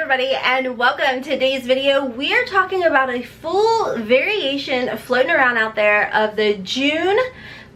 everybody, and welcome to today's video. We are talking about a full variation floating around out there of the June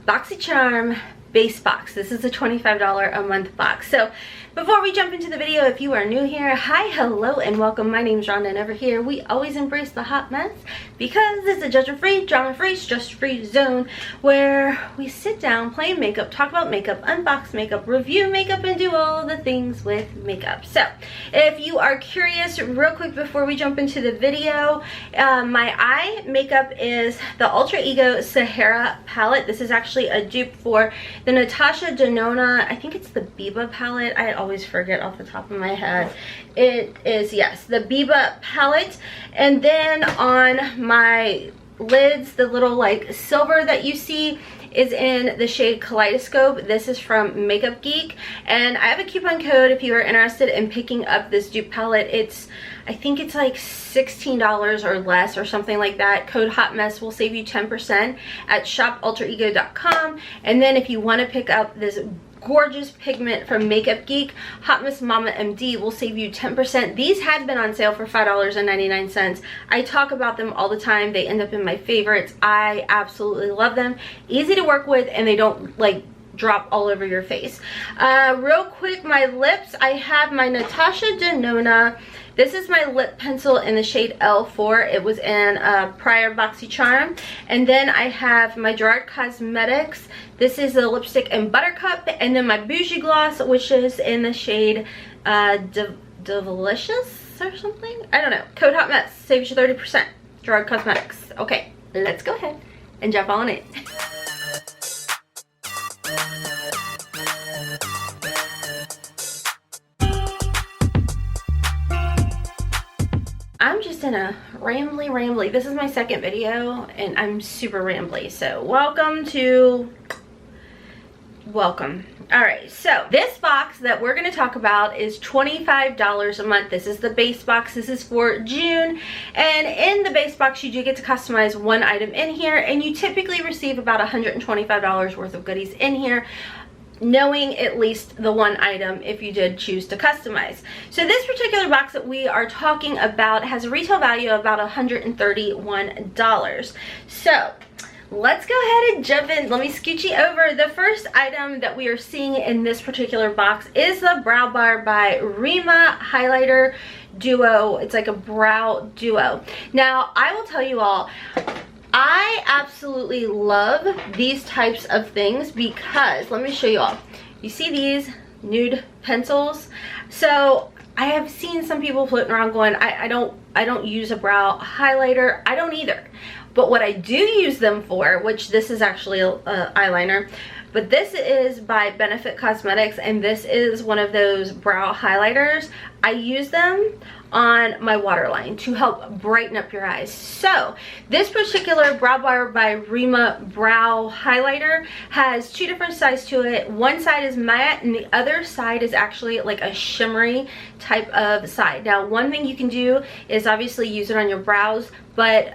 Boxycharm Base box. This is a $25 a month box. So before we jump into the video, if you are new here, hi, hello, and welcome. My name is Rhonda, and over here we always embrace the hot mess because it's a judgment-free, drama-free, stress-free zone where we sit down, play makeup, talk about makeup, unbox makeup, review makeup, and do all the things with makeup. So if you are curious, real quick before we jump into the video, my eye makeup is the Ultra Ego Sahara palette. This is actually a dupe for the Natasha Denona, I think it's the Biba palette. I always forget off the top of my head. It is, yes, the Biba palette. And then on my lids, the little like silver that you see is in the shade Kaleidoscope. This is from Makeup Geek, and I have a coupon code if you are interested in picking up this dupe palette. I think it's like $16 or less or something like that. Code HOTMESS will save you 10% at shopultraego.com. And then if you want to pick up this gorgeous pigment from Makeup Geek, HOTMESSMOMMAMD will save you 10%. These had been on sale for $5.99. I talk about them all the time. They end up in my favorites. I absolutely love them. Easy to work with, and they don't like drop all over your face. Real quick, my lips, I have my Natasha Denona. This is my lip pencil in the shade L4. It was in a prior Boxycharm. And then I have my Gerard Cosmetics. This is the lipstick in Buttercup. And then my Bougie Gloss, which is in the shade Delicious or something. I don't know. Code HOTMESS saves you 30%. Gerard Cosmetics. Okay, let's go ahead and jump on it. I'm just in a rambly. This is my second video and I'm super rambly. So welcome. Alright, so this box that we're going to talk about is $25 a month. This is the base box. This is for June. And in the base box, you do get to customize one item in here. And you typically receive about $125 worth of goodies in here, knowing at least the one item if you did choose to customize. So this particular box that we are talking about has a retail value of about $131. So let's go ahead and jump in. Let me scooch you over. The first item that we are seeing in this particular box is the Brow Bar by Rima Highlighter Duo. It's like a brow duo. Now, I will tell you all, I absolutely love these types of things because, let me show you all. You see these nude pencils? So I have seen some people floating around going, I don't use a brow highlighter. I don't either. But what I do use them for, which this is actually a eyeliner, but this is by Benefit Cosmetics, and this is one of those brow highlighters. I use them on my waterline to help brighten up your eyes. So this particular Brow Bar by Rima brow highlighter has two different sides to it. One side is matte and the other side is actually like a shimmery type of side. Now, one thing you can do is obviously use it on your brows, but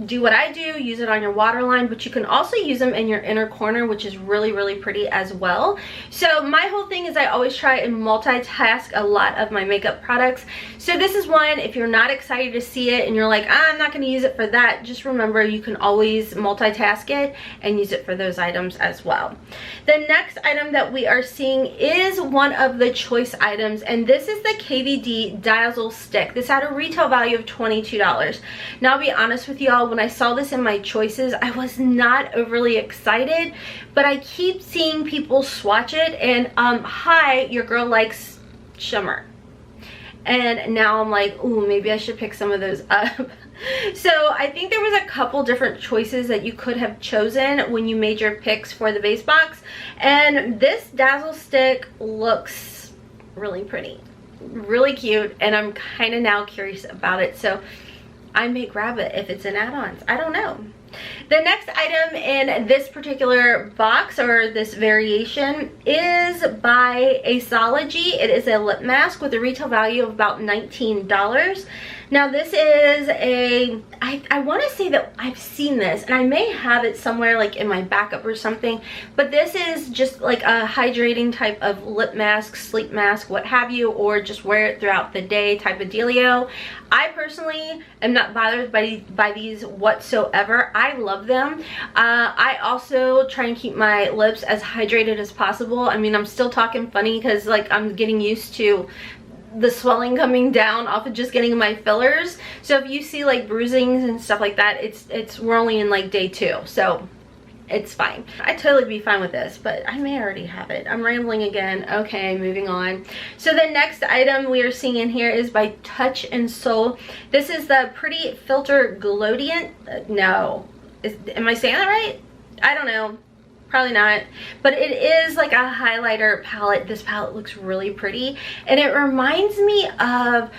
do what I do, use it on your waterline, but you can also use them in your inner corner, which is really pretty as well. So my whole thing is I always try and multitask a lot of my makeup products. So this is one, if you're not excited to see it and you're like, I'm not going to use it for that, just remember you can always multitask it and use it for those items as well. The next item that we are seeing is one of the choice items, and this is the KVD Dazzle Stick. This had a retail value of $22. Now, I'll be honest with y'all, when I saw this in my choices, I was not overly excited, but I keep seeing people swatch it, and hi, your girl likes shimmer. And now I'm like, ooh, maybe I should pick some of those up. So I think there was a couple different choices that you could have chosen when you made your picks for the base box. And this Dazzle Stick looks really pretty, really cute, and I'm kind of now curious about it. So I may grab it if it's in add-ons. I don't know. The next item in this particular box, or this variation, is by Aesology. It is a lip mask with a retail value of about $19. Now this is a, I want to say that I've seen this, and I may have it somewhere like in my backup or something, but this is just like a hydrating type of lip mask, sleep mask, what have you, or just wear it throughout the day type of dealio. I personally am not bothered by these whatsoever. I love them. I also try and keep my lips as hydrated as possible. I mean, I'm still talking funny because like I'm getting used to the swelling coming down off of just getting my fillers. So if you see like bruisings and stuff like that, we're only in like day 2, so it's fine. I'd totally be fine with this, but I may already have it. I'm rambling again. Okay, moving on. So the next item we are seeing in here is by Touch and Soul. This is the Pretty Filter Glowdient. No, am I saying that right? I don't know. Probably not, but it is like a highlighter palette. This palette looks really pretty, and it reminds me of,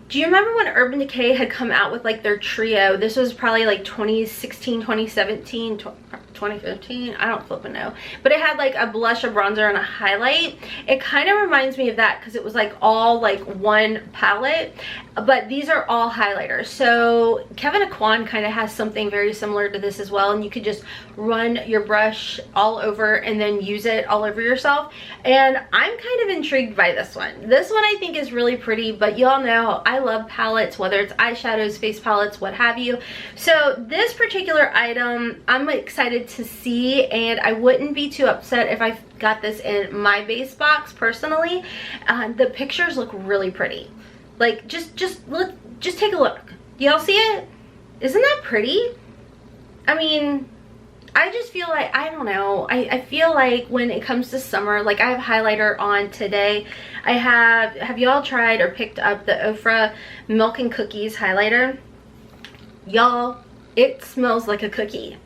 do you remember when Urban Decay had come out with like their trio? This was probably like 2016, 2017, 2015, I don't flipping know, but it had like a blush, a bronzer, and a highlight. It kind of reminds me of that because it was like all like one palette, but these are all highlighters. So Kevin Aquan kind of has something very similar to this as well, and you could just run your brush all over and then use it all over yourself. And I'm kind of intrigued by this one. This one I think is really pretty, but y'all know I love palettes, whether it's eyeshadows, face palettes, what have you. So this particular item I'm excited to see, and I wouldn't be too upset if I got this in my base box personally. The pictures look really pretty. Like just look, just take a look. Y'all see it? Isn't that pretty? I mean, I just feel like, I don't know, I feel like when it comes to summer, like I have highlighter on today. Have y'all tried or picked up the Ofra Milk and Cookies highlighter? Y'all, it smells like a cookie.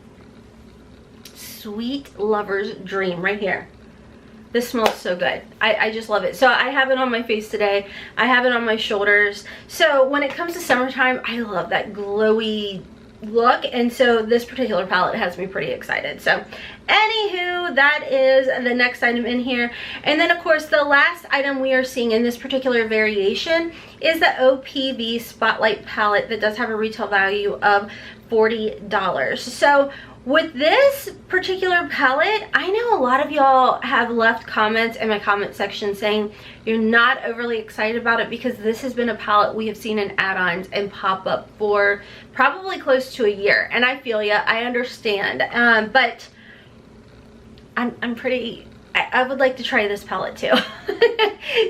Sweet lover's dream right here. This smells so good. I just love it. So I have it on my face today. I have it on my shoulders. So when it comes to summertime, I love that glowy look, and so this particular palette has me pretty excited. So anywho, that is the next item in here. And then of course the last item we are seeing in this particular variation is the OPV Spotlight palette that does have a retail value of $40. So with this particular palette, I know a lot of y'all have left comments in my comment section saying you're not overly excited about it because this has been a palette we have seen in add-ons and pop up for probably close to a year. And I feel ya, I understand, but I'm pretty, I would like to try this palette too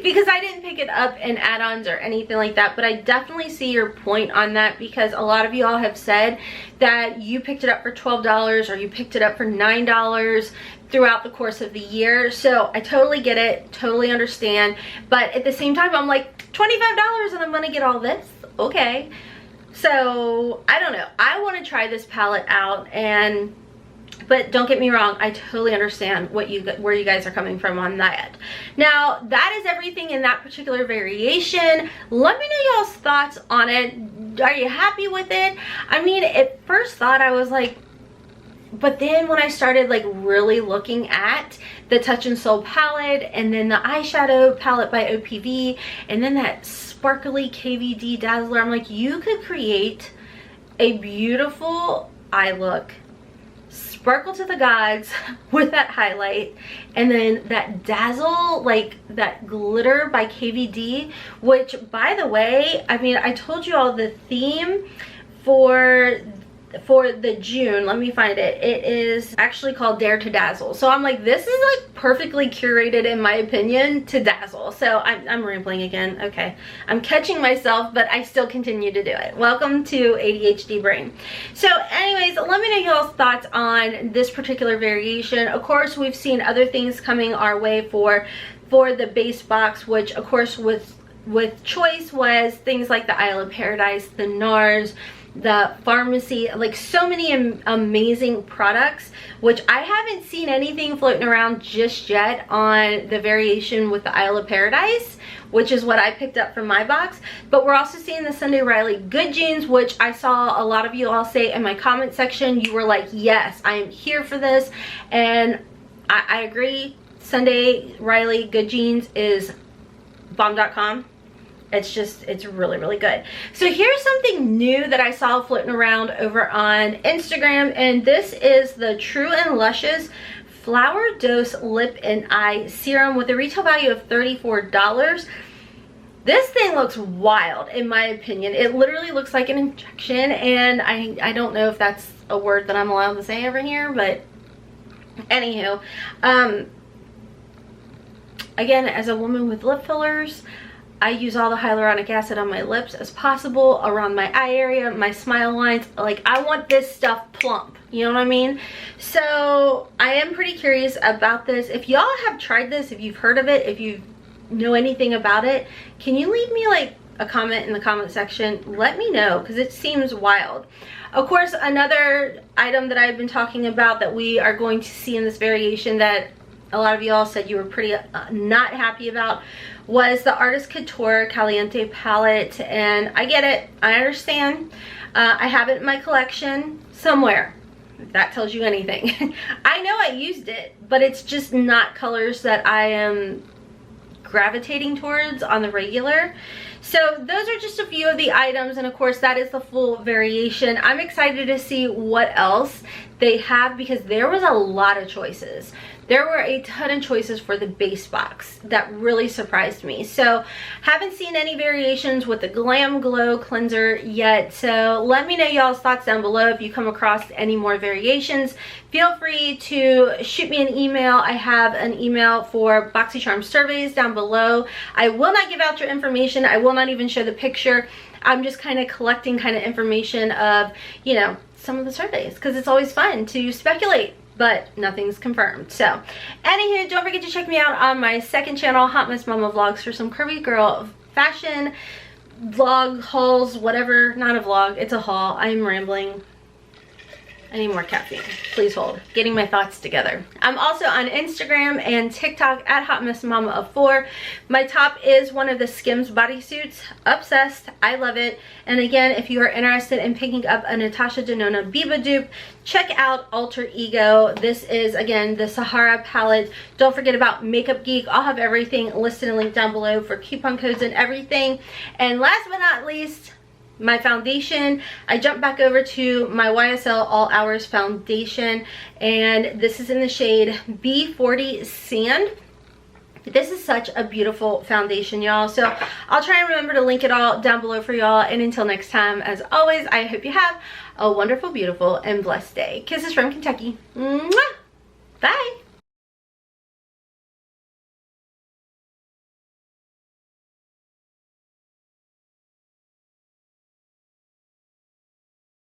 because I didn't pick it up in add-ons or anything like that, but I definitely see your point on that because a lot of y'all have said that you picked it up for $12 or you picked it up for $9 throughout the course of the year. So I totally get it, totally understand, but at the same time I'm like, $25 and I'm gonna get all this? Okay. So I don't know, I want to try this palette out, and but don't get me wrong, I totally understand where you guys are coming from on that. Now, that is everything in that particular variation. Let me know y'all's thoughts on it. Are you happy with it? I mean, at first thought, I was like, but then when I started like really looking at the Touch and Soul palette, and then the eyeshadow palette by OPV, and then that sparkly KVD Dazzler, I'm like, you could create a beautiful eye look, sparkle to the gods with that highlight, and then that dazzle, like that glitter by KVD, which by the way, I mean, I told you all the theme for the June, let me find it. It is actually called Dare to Dazzle. So I'm like, this is like perfectly curated in my opinion to dazzle. So I'm rambling again. Okay, I'm catching myself, but I still continue to do it. Welcome to ADHD brain. So anyways, let me know y'all's thoughts on this particular variation. Of course, we've seen other things coming our way for the base box, which of course with choice was things like the Isle of Paradise, the NARS, the pharmacy, like so many amazing products, which I haven't seen anything floating around just yet on the variation with the Isle of Paradise, which is what I picked up from my box. But we're also seeing the Sunday Riley Good Jeans, which I saw a lot of you all say in my comment section. You were like, yes, I am here for this, and I agree. Sunday Riley Good Jeans is bomb.com. It's really, really good. So here's something new that I saw floating around over on Instagram, and this is the True and Luscious Flower Dose Lip and Eye Serum with a retail value of $34. This thing looks wild, in my opinion. It literally looks like an injection, and I don't know if that's a word that I'm allowed to say over here, but anywho, again, as a woman with lip fillers, I use all the hyaluronic acid on my lips as possible, around my eye area, my smile lines. Like, I want this stuff plump, you know what I mean? So I am pretty curious about this. If y'all have tried this, if you've heard of it, if you know anything about it, can you leave me like a comment in the comment section? Let me know, because it seems wild. Of course, another item that I've been talking about that we are going to see in this variation that a lot of y'all said you were pretty not happy about was the Artist Couture Caliente palette. And I get it, I understand. I have it in my collection somewhere, if that tells you anything. I know I used it, but it's just not colors that I am gravitating towards on the regular. So those are just a few of the items, and of course that is the full variation. I'm excited to see what else they have, because there was a lot of choices. There were a ton of choices for the base box that really surprised me. So haven't seen any variations with the Glam Glow cleanser yet, so let me know y'all's thoughts down below. If you come across any more variations, feel free to shoot me an email. I have an email for Boxycharm surveys down below. I will not give out your information. I will not even show the picture. I'm just kind of collecting kind of information of, you know, some of the surveys, because it's always fun to speculate, but nothing's confirmed. So anywho, don't forget to check me out on my second channel, Hot Mess Mama Vlogs, for some curvy girl fashion vlog hauls, whatever. Not a vlog, it's a haul. I'm rambling. I need more caffeine. Please hold. Getting my thoughts together. I'm also on Instagram and TikTok at HOTMESSMOMMA4. My top is one of the SKIMS bodysuits. Obsessed. I love it. And again, if you are interested in picking up a Natasha Denona Biba dupe, check out Alter Ego. This is, again, the Sahara palette. Don't forget about Makeup Geek. I'll have everything listed and linked down below for coupon codes and everything. And last but not least, my foundation. I jumped back over to my YSL All Hours foundation, and this is in the shade B40 Sand. This is such a beautiful foundation, y'all. So I'll try and remember to link it all down below for y'all. And until next time, as always, I hope you have a wonderful, beautiful, and blessed day. Kisses from Kentucky. Mwah!